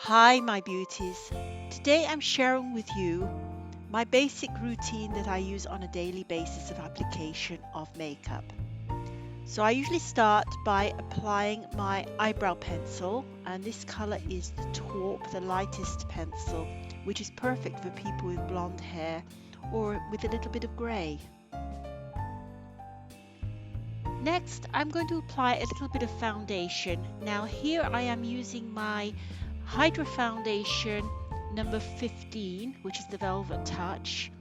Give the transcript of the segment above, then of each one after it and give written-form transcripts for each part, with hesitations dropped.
Hi, my beauties. Today I'm sharing with you my basic routine that I use on a daily basis of application of makeup. So I usually start by applying my eyebrow pencil, and this color is the taupe, the lightest pencil, which is perfect for people with blonde hair or with a little bit of grey. Next, I'm going to apply a little bit of foundation. Now here I am using my Hydra Foundation number 15, which is the Velvet Touch.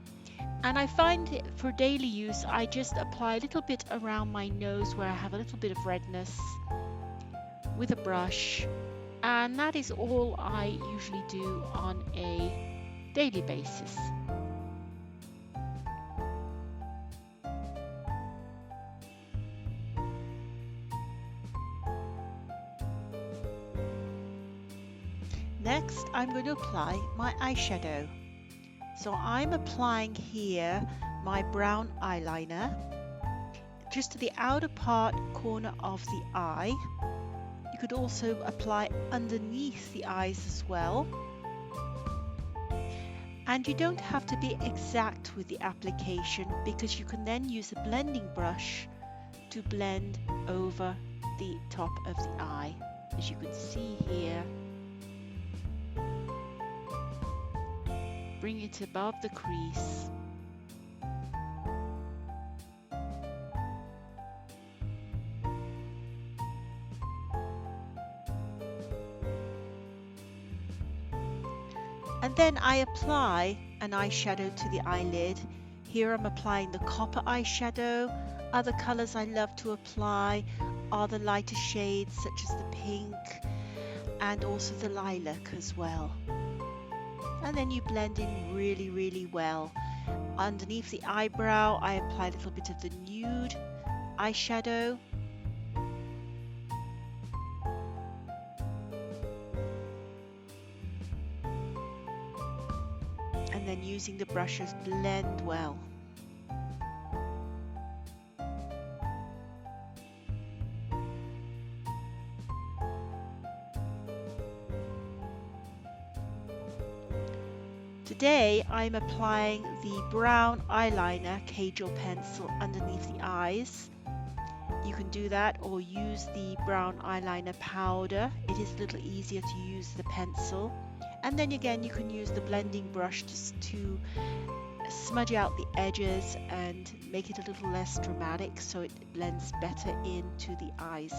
And I find that for daily use, I just apply a little bit around my nose where I have a little bit of redness with a brush. And that is all I usually do on a daily basis. Next, I'm going to apply my eyeshadow. So I'm applying here my brown eyeliner just to the outer corner of the eye. You could also apply underneath the eyes as well. And you don't have to be exact with the application because you can then use a blending brush to blend over the top of the eye, as you can see here. Bring it above the crease. And then I apply an eyeshadow to the eyelid. Here I'm applying the copper eyeshadow. Other colors I love to apply are the lighter shades such as the pink and also the lilac as well. And then you blend in really well. Underneath the eyebrow I apply a little bit of the nude eyeshadow. And then using the brushes blend well. Today I'm applying the brown eyeliner Kajal pencil underneath the eyes. You can do that or use the brown eyeliner powder. It is a little easier to use the pencil. And then again you can use the blending brush just to smudge out the edges and make it a little less dramatic so it blends better into the eyes.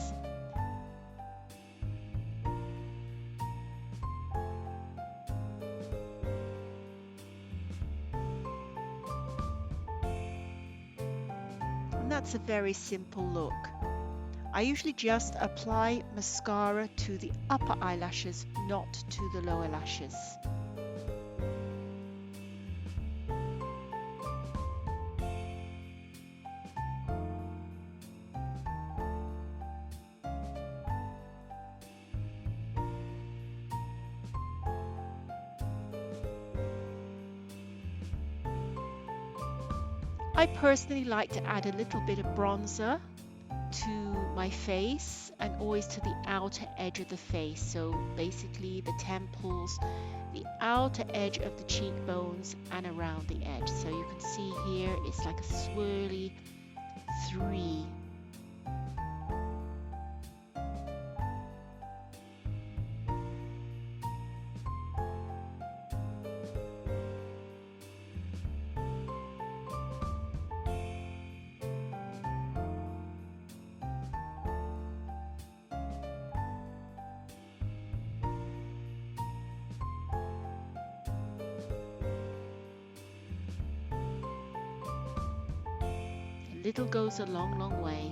And that's a very simple look. I usually just apply mascara to the upper eyelashes, not to the lower lashes. I personally like to add a little bit of bronzer to my face and always to the outer edge of the face. So basically the temples, the outer edge of the cheekbones and around the edge. So you can see here it's like a swirly 3. Little goes a long way.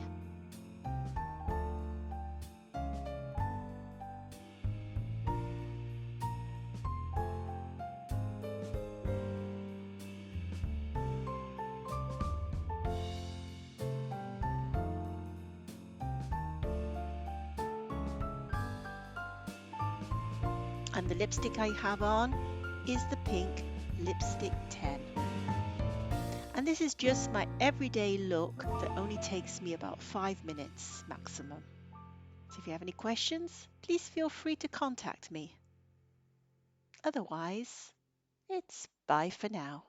And the lipstick I have on is the pink lipstick 10. And this is just my everyday look that only takes me about 5 minutes maximum. So if you have any questions, please feel free to contact me. Otherwise, it's bye for now.